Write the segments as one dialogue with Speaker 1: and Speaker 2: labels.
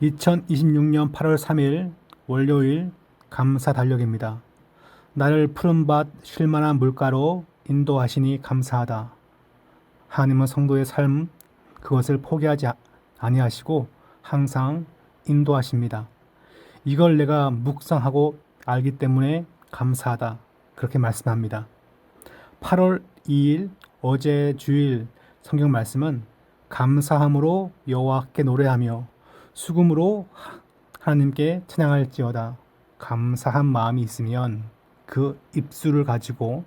Speaker 1: 2026년 8월 3일 월요일 감사 달력입니다. 나를 푸른밭 쉴만한 물가로 인도하시니 감사하다. 하나님은 성도의 삶 그것을 포기하지 아니하시고 항상 인도하십니다. 이걸 내가 묵상하고 알기 때문에 감사하다. 그렇게 말씀합니다. 8월 2일 어제 주일 성경 말씀은 감사함으로 여호와께 노래하며 수금으로 하나님께 찬양할지어다. 감사한 마음이 있으면 그 입술을 가지고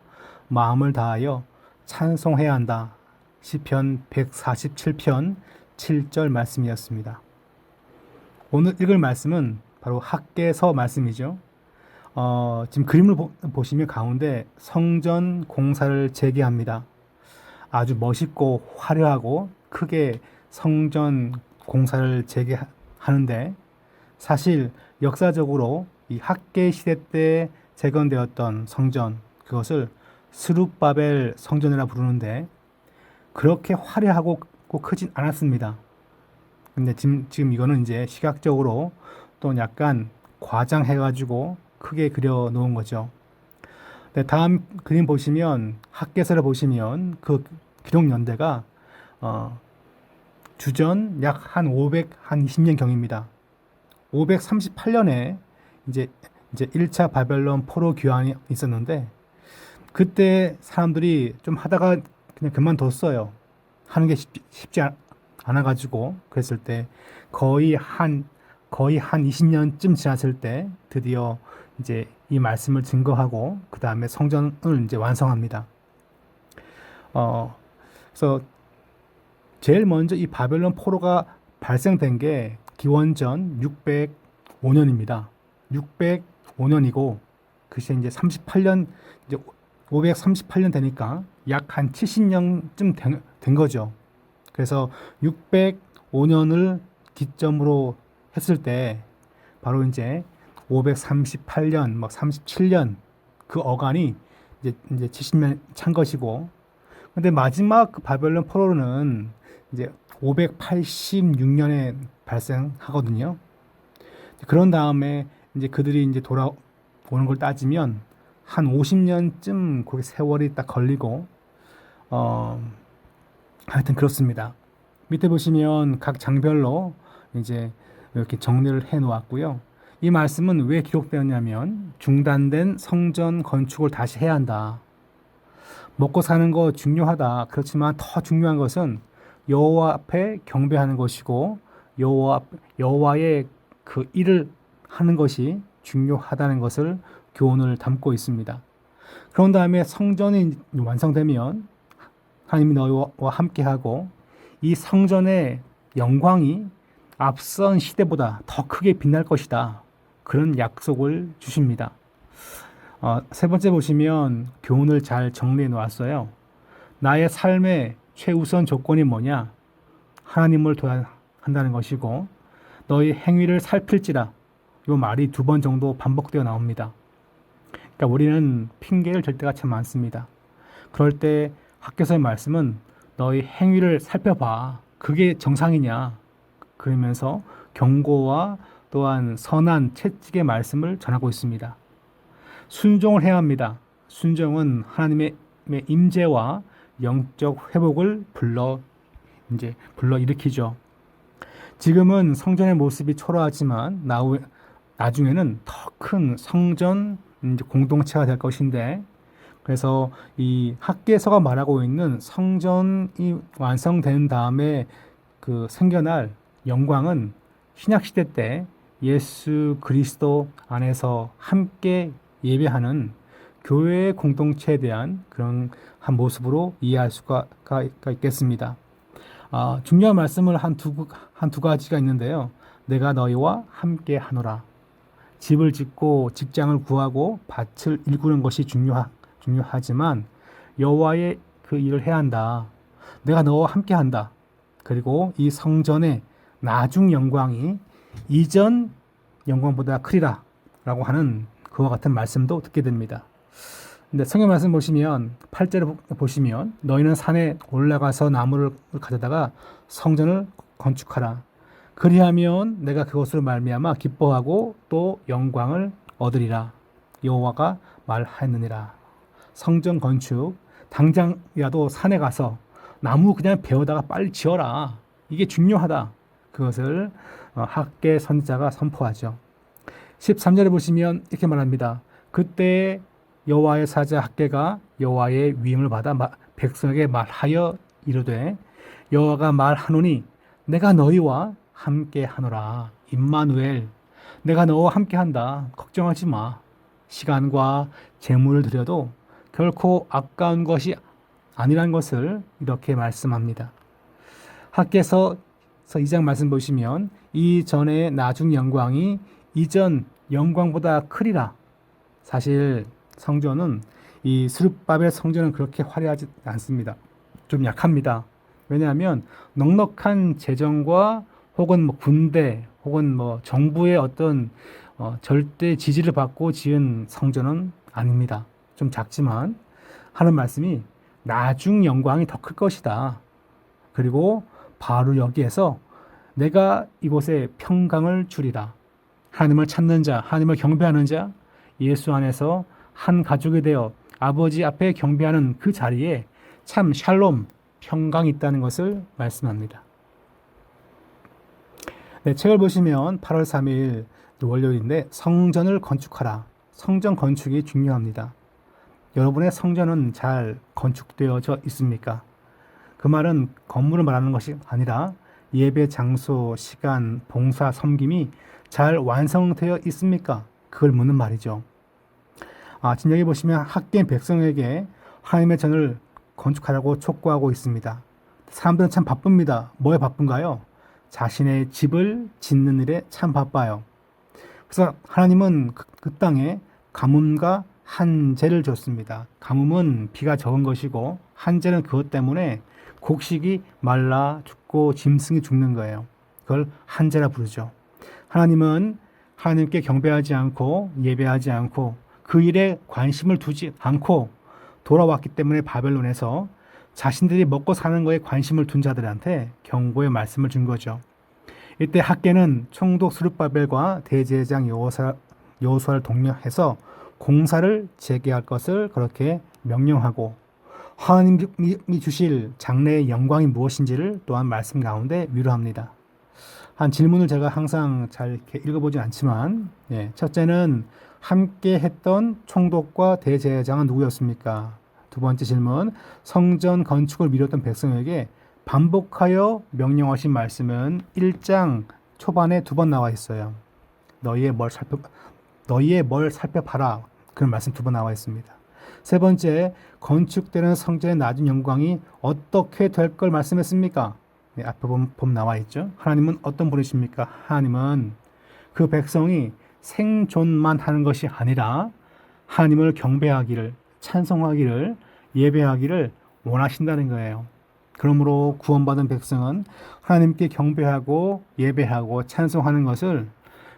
Speaker 1: 마음을 다하여 찬송해야 한다. 시편 147편 7절 말씀이었습니다. 오늘 읽을 말씀은 바로 학개서 말씀이죠. 지금 그림을 보시면 가운데 성전 공사를 재개합니다. 아주 멋있고 화려하고 크게 성전 공사를 재개하는데 사실 역사적으로 이 학개 시대 때 재건되었던 성전 그것을 스룹바벨 성전이라 부르는데 그렇게 화려하고 크진 않았습니다. 근데 지금 이거는 이제 시각적으로 또 약간 과장해가지고 크게 그려 놓은 거죠. 네, 다음 그림 보시면 학개서를 보시면 그 기록 연대가 주전 약 한 520년 경입니다. 538년에 이제 1차 바벨론 포로 귀환이 있었는데 그때 사람들이 좀 하다가 그냥 그만뒀어요. 하는 게 쉽지 않아가지고 그랬을 때 거의 한 20년쯤 지났을 때 드디어 이제 이 말씀을 증거하고 그 다음에 성전을 이제 완성합니다. 그래서 제일 먼저 이 바벨론 포로가 발생된 게 기원전 605년입니다. 605년이고 그게 이제 38년 이제 538년 되니까 약 한 70년쯤 된 거죠. 그래서 605년을 기점으로 했을 때 바로 이제 538년, 막 37년 그 어간이 이제 70년 찬 것이고, 근데 마지막 그 바벨론 포로는 이제 586년에 발생하거든요. 그런 다음에 이제 그들이 이제 돌아오는 걸 따지면 한 50년쯤 그 세월이 딱 걸리고, 하여튼 그렇습니다. 밑에 보시면 각 장별로 이제 이렇게 정리를 해 놓았고요. 이 말씀은 왜 기록되었냐면 중단된 성전 건축을 다시 해야 한다. 먹고 사는 거 중요하다. 그렇지만 더 중요한 것은 여호와 앞에 경배하는 것이고 여호와의 그 일을 하는 것이 중요하다는 것을 교훈을 담고 있습니다. 그런 다음에 성전이 완성되면 하나님이 너희와 함께하고 이 성전의 영광이 앞선 시대보다 더 크게 빛날 것이다. 그런 약속을 주십니다. 세 번째 보시면 교훈을 잘 정리해 놓았어요. 나의 삶의 최우선 조건이 뭐냐? 하나님을 둬야 한다는 것이고 너희 행위를 살필지라 이 말이 2번 정도 반복되어 나옵니다. 그러니까 우리는 핑계를 댈 때가 참 많습니다. 그럴 때 학개서의 말씀은 너희 행위를 살펴봐. 그게 정상이냐? 그러면서 경고와 또한 선한 채찍의 말씀을 전하고 있습니다. 순종을 해야 합니다. 순종은 하나님의 임재와 영적 회복을 불러 일으키죠. 지금은 성전의 모습이 초라하지만 나중에는 더 큰 성전 공동체가 될 것인데 그래서 이 학개서가 말하고 있는 성전이 완성된 다음에 그 생겨날 영광은 신약 시대 때 예수 그리스도 안에서 함께 예배하는 교회의 공동체에 대한 그런 한 모습으로 이해할 수가 있겠습니다. 중요한 말씀을 한 두 가지가 있는데요. 내가 너희와 함께 하노라. 집을 짓고 직장을 구하고 밭을 일구는 것이 중요하지만 여호와의 그 일을 해야 한다. 내가 너와 함께 한다. 그리고 이 성전의 나중 영광이 이전 영광보다 크리라 라고 하는 그와 같은 말씀도 듣게 됩니다. 근데 성경 말씀 보시면 8절을 보시면 너희는 산에 올라가서 나무를 가져다가 성전을 건축하라. 그리하면 내가 그것으로 말미암아 기뻐하고 또 영광을 얻으리라. 여호와가 말하였느니라. 성전 건축, 당장이라도 산에 가서 나무 그냥 베어다가 빨리 지어라. 이게 중요하다. 그것을 학개 선지자가 선포하죠. 13절에 보시면 이렇게 말합니다. 그때 여호와의 사자 학개가 여호와의 위임을 받아 백성에게 말하여 이르되 여호와가 말하노니 내가 너희와 함께 하노라. 임마누엘, 내가 너와 함께 한다. 걱정하지 마. 시간과 재물을 들여도 결코 아까운 것이 아니란 것을 이렇게 말씀합니다. 학개서 2장 말씀 보시면 이전의 나중 영광이 이전 영광보다 크리라. 사실 성전은 이 스룹바벨 성전은 그렇게 화려하지 않습니다. 좀 약합니다. 왜냐하면 넉넉한 재정과 혹은 군대 혹은 정부의 어떤 절대 지지를 받고 지은 성전은 아닙니다. 좀 작지만 하는 말씀이 나중 영광이 더 클 것이다. 그리고 바로 여기에서 내가 이곳에 평강을 주리라. 하나님을 찾는 자, 하나님을 경배하는 자, 예수 안에서 한 가족이 되어 아버지 앞에 경배하는 그 자리에 참 샬롬, 평강이 있다는 것을 말씀합니다. 네, 책을 보시면 8월 3일 월요일인데 성전을 건축하라. 성전 건축이 중요합니다. 여러분의 성전은 잘 건축되어져 있습니까? 그 말은 건물을 말하는 것이 아니라 예배 장소, 시간, 봉사, 섬김이 잘 완성되어 있습니까? 그걸 묻는 말이죠. 지금 여기 보시면 학개인 백성에게 하나님의 전을 건축하라고 촉구하고 있습니다. 사람들은 참 바쁩니다. 뭐에 바쁜가요? 자신의 집을 짓는 일에 참 바빠요. 그래서 하나님은 그 땅에 가뭄과 한재를 줬습니다. 가뭄은 비가 적은 것이고 한재는 그것 때문에 곡식이 말라 죽고 짐승이 죽는 거예요. 그걸 한재라 부르죠. 하나님은 하나님께 경배하지 않고 예배하지 않고 그 일에 관심을 두지 않고 돌아왔기 때문에 바벨론에서 자신들이 먹고 사는 거에 관심을 둔 자들한테 경고의 말씀을 준 거죠. 이때 학개는 총독 스룹바벨과 대제사장 여호수아를 독려해서 공사를 재개할 것을 그렇게 명령하고 하나님이 주실 장래의 영광이 무엇인지를 또한 말씀 가운데 위로합니다. 한 질문을 제가 항상 잘 이렇게 읽어보진 않지만, 첫째는 함께 했던 총독과 대제사장은 누구였습니까? 두 번째 질문, 성전 건축을 미뤘던 백성에게 반복하여 명령하신 말씀은 1장 초반에 2번 나와 있어요. 너희의 뭘 살펴봐라. 그런 말씀 2번 나와 있습니다. 세 번째, 건축되는 성전의 낮은 영광이 어떻게 될 걸 말씀했습니까? 앞에 보면 나와 있죠. 하나님은 어떤 분이십니까? 하나님은 그 백성이 생존만 하는 것이 아니라 하나님을 경배하기를, 찬송하기를, 예배하기를 원하신다는 거예요. 그러므로 구원받은 백성은 하나님께 경배하고 예배하고 찬송하는 것을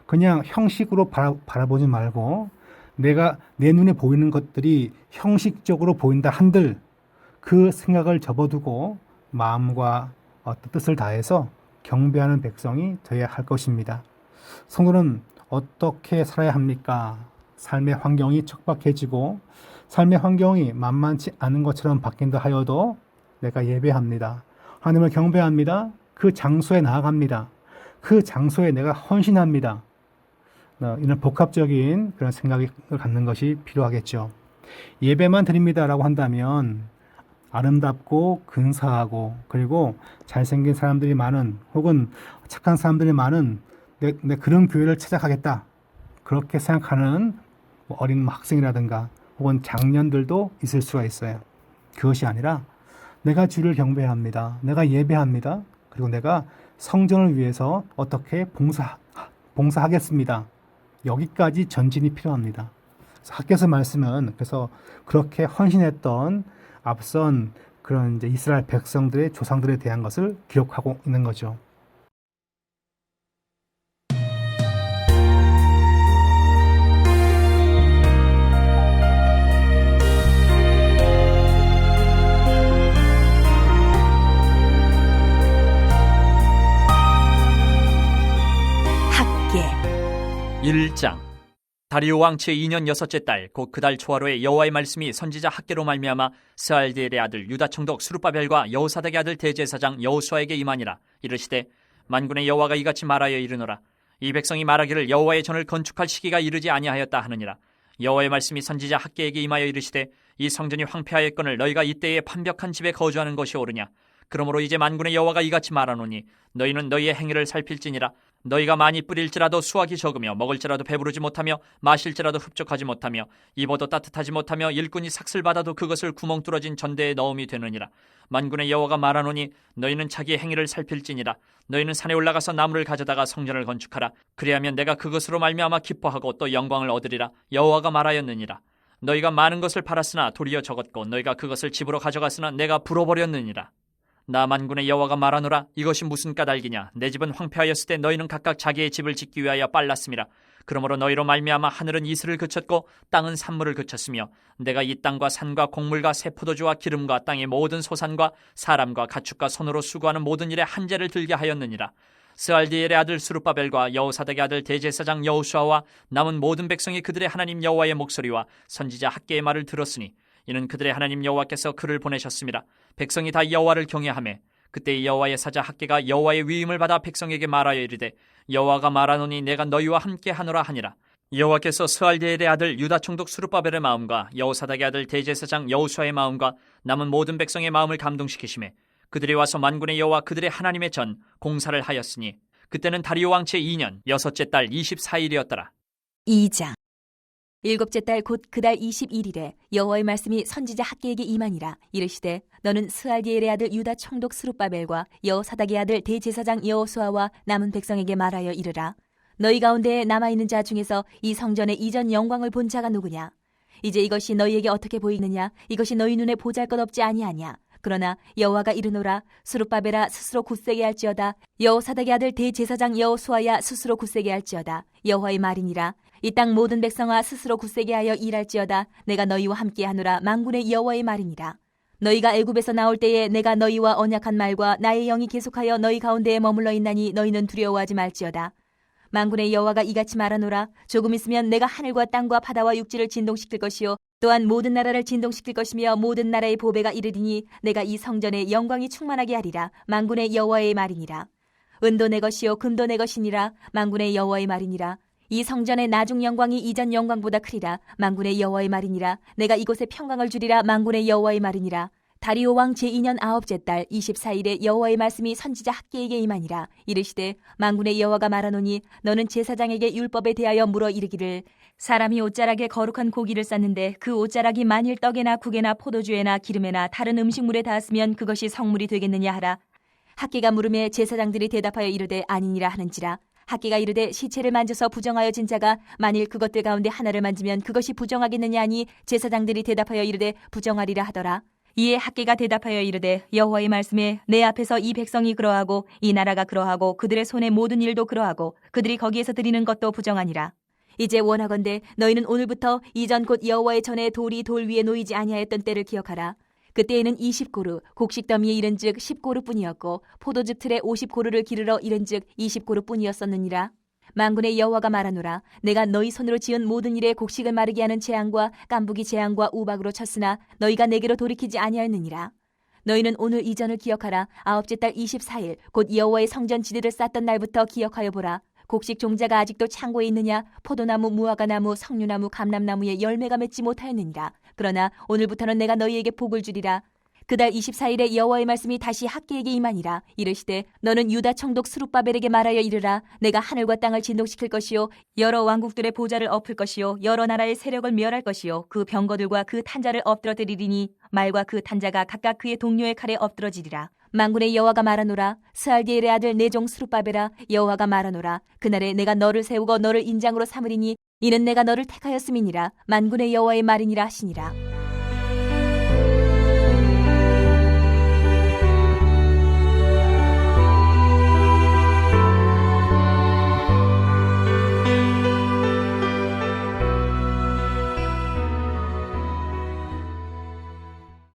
Speaker 1: 그냥 형식으로 바라보지 말고 내가 내 눈에 보이는 것들이 형식적으로 보인다 한들 그 생각을 접어두고 마음과 뜻을 다해서 경배하는 백성이 되어야 할 것입니다. 성도는 어떻게 살아야 합니까? 삶의 환경이 척박해지고 삶의 환경이 만만치 않은 것처럼 바뀐다 하여도 내가 예배합니다. 하나님을 경배합니다. 그 장소에 나아갑니다. 그 장소에 내가 헌신합니다. 이런 복합적인 그런 생각을 갖는 것이 필요하겠죠. 예배만 드립니다라고 한다면 아름답고 근사하고 그리고 잘생긴 사람들이 많은 혹은 착한 사람들이 많은 내 그런 교회를 찾아가겠다. 그렇게 생각하는 어린 학생이라든가 혹은 장년들도 있을 수가 있어요. 그것이 아니라 내가 주를 경배합니다. 내가 예배합니다. 그리고 내가 성전을 위해서 어떻게 봉사하겠습니다. 여기까지 전진이 필요합니다. 학개서 말씀은 그래서 그렇게 헌신했던 앞선 그런 이제 이스라엘 백성들의 조상들에 대한 것을 기록하고 있는 거죠.
Speaker 2: 너희에게
Speaker 3: 1장. 다리오 왕치의 2년 6째 달 곧 그 달 초하루에 여호와의 말씀이 선지자 학개로 말미암아 스알디엘의 아들 유다 총독 스룹바벨과 여호사닥의 아들 대제사장 여호수아에게 임하니라. 이르시되 만군의 여호와가 이같이 말하여 이르노라. 이 백성이 말하기를 여호와의 전을 건축할 시기가 이르지 아니하였다 하느니라. 여호와의 말씀이 선지자 학개에게 임하여 이르시되 이 성전이 황폐하였거늘 너희가 이때에 판벽한 집에 거주하는 것이 옳으냐. 그러므로 이제 만군의 여호와가 이같이 말하노니 너희는 너희의 행위를 살필지니라. 너희가 많이 뿌릴지라도 수확이 적으며 먹을지라도 배부르지 못하며 마실지라도 흡족하지 못하며 입어도 따뜻하지 못하며 일꾼이 삭슬 받아도 그것을 구멍 뚫어진 전대에 넣음이 되느니라. 만군의 여호와가 말하노니 너희는 자기의 행위를 살필지니라. 너희는 산에 올라가서 나무를 가져다가 성전을 건축하라. 그리하면 내가 그것으로 말미암아 기뻐하고 또 영광을 얻으리라. 여호와가 말하였느니라. 너희가 많은 것을 팔았으나 도리어 적었고 너희가 그것을 집으로 가져갔으나 내가 불어버렸느니라. 나 만군의 여호와가 말하노라. 이것이 무슨 까닭이냐. 내 집은 황폐하였을 때 너희는 각각 자기의 집을 짓기 위하여 빨랐음이라. 그러므로 너희로 말미암아 하늘은 이슬을 그쳤고 땅은 산물을 그쳤으며 내가 이 땅과 산과 곡물과 새 포도주와 기름과 땅의 모든 소산과 사람과 가축과 손으로 수고하는 모든 일에 한재를 들게 하였느니라. 스알디엘의 아들 스룹바벨과 여호사닥의 아들 대제사장 여호수아와 남은 모든 백성이 그들의 하나님 여호와의 목소리와 선지자 학개의 말을 들었으니 이는 그들의 하나님 여호와께서 그를 보내셨습니다. 백성이 다 여호와를 경외하매 그때 여호와의 사자 학개가 여호와의 위임을 받아 백성에게 말하여 이르되 여호와가 말하노니 내가 너희와 함께 하노라 하니라. 여호와께서 스알디엘의 아들 유다 총독 스룹바벨의 마음과 여호사닥의 아들 대제사장 여호수아의 마음과 남은 모든 백성의 마음을 감동시키시매 그들이 와서 만군의 여호와 그들의 하나님의 전 공사를 하였으니 그때는 다리오 왕치의 2년 6째 달 24일이었더라.
Speaker 2: 2장. 7째 달 곧 그 달 21일에 여호와의 말씀이 선지자 학개에게 임하니라. 이르시되 너는 스알디엘의 아들 유다 총독 스룹바벨과 여호사닥의 아들 대제사장 여호수아와 남은 백성에게 말하여 이르라. 너희 가운데에 남아있는 자 중에서 이 성전의 이전 영광을 본 자가 누구냐. 이제 이것이 너희에게 어떻게 보이느냐. 이것이 너희 눈에 보잘것없지 아니하냐. 그러나 여호와가 이르노라. 스룹바벨아 스스로 굳세게 할지어다. 여호사닥의 아들 대제사장 여호수아야 스스로 굳세게 할지어다. 여호와의 말이니라. 이 땅 모든 백성아 스스로 굳세게 하여 일할지어다. 내가 너희와 함께 하노라. 만군의 여호와의 말이니라. 너희가 애굽에서 나올 때에 내가 너희와 언약한 말과 나의 영이 계속하여 너희 가운데에 머물러 있나니 너희는 두려워하지 말지어다. 만군의 여호와가 이같이 말하노라. 조금 있으면 내가 하늘과 땅과 바다와 육지를 진동시킬 것이요 또한 모든 나라를 진동시킬 것이며 모든 나라의 보배가 이르리니 내가 이 성전에 영광이 충만하게 하리라. 만군의 여호와의 말이니라. 은도 내 것이요 금도 내 것이니라. 만군의 여호와의 말이니라. 이 성전의 나중 영광이 이전 영광보다 크리라. 만군의 여호와의 말이니라. 내가 이곳에 평강을 주리라. 만군의 여호와의 말이니라. 다리오 왕 제2년 9째 달 24일에 여호와의 말씀이 선지자 학개에게 임하니라. 이르시되 만군의 여호와가 말하노니 너는 제사장에게 율법에 대하여 물어 이르기를 사람이 옷자락에 거룩한 고기를 쌌는데 그 옷자락이 만일 떡에나 국에나 포도주에나 기름에나 다른 음식물에 닿았으면 그것이 성물이 되겠느냐 하라. 학개가 물음에 제사장들이 대답하여 이르되 아니니라 하는지라. 학개가 이르되 시체를 만져서 부정하여 진 자가 만일 그것들 가운데 하나를 만지면 그것이 부정하겠느냐 하니 제사장들이 대답하여 이르되 부정하리라 하더라. 이에 학개가 대답하여 이르되 여호와의 말씀에 내 앞에서 이 백성이 그러하고 이 나라가 그러하고 그들의 손의 모든 일도 그러하고 그들이 거기에서 드리는 것도 부정하니라. 이제 원하건대 너희는 오늘부터 이전 곧 여호와의 전에 돌이 돌 위에 놓이지 아니하였던 때를 기억하라. 그때에는 20고루 곡식 더미에 이른즉 10고루뿐이었고 포도즙 틀에 50고루를 기르러 이른즉 20고루뿐이었었느니라. 만군의 여호와가 말하노라. 내가 너희 손으로 지은 모든 일에 곡식을 마르게 하는 재앙과 깐부기 재앙과 우박으로 쳤으나 너희가 내게로 돌이키지 아니하였느니라. 너희는 오늘 이전을 기억하라. 9째 달 24일 곧 여호와의 성전 지대를 쌓던 날부터 기억하여 보라. 곡식 종자가 아직도 창고에 있느냐. 포도나무, 무화과나무, 석류나무, 감람나무에 열매가 맺지 못하였느니라. 그러나 오늘부터는 내가 너희에게 복을 주리라. 그달 24일에 여호와의 말씀이 다시 학개에게 임하니라. 이르시되 너는 유다 총독 스룹바벨에게 말하여 이르라. 내가 하늘과 땅을 진동시킬 것이요 여러 왕국들의 보좌를 엎을 것이요 여러 나라의 세력을 멸할 것이요 그 병거들과 그 탄자를 엎드러뜨리리니 말과 그 탄자가 각각 그의 동료의 칼에 엎드러지리라. 만군의 여호와가 말하노라. 스알디엘의 아들 내 종 스룹바벨아 여호와가 말하노라. 그날에 내가 너를 세우고 너를 인장으로 삼으리니 이는 내가 너를 택하였음이니라. 만군의 여호와의 말이니라 하시니라.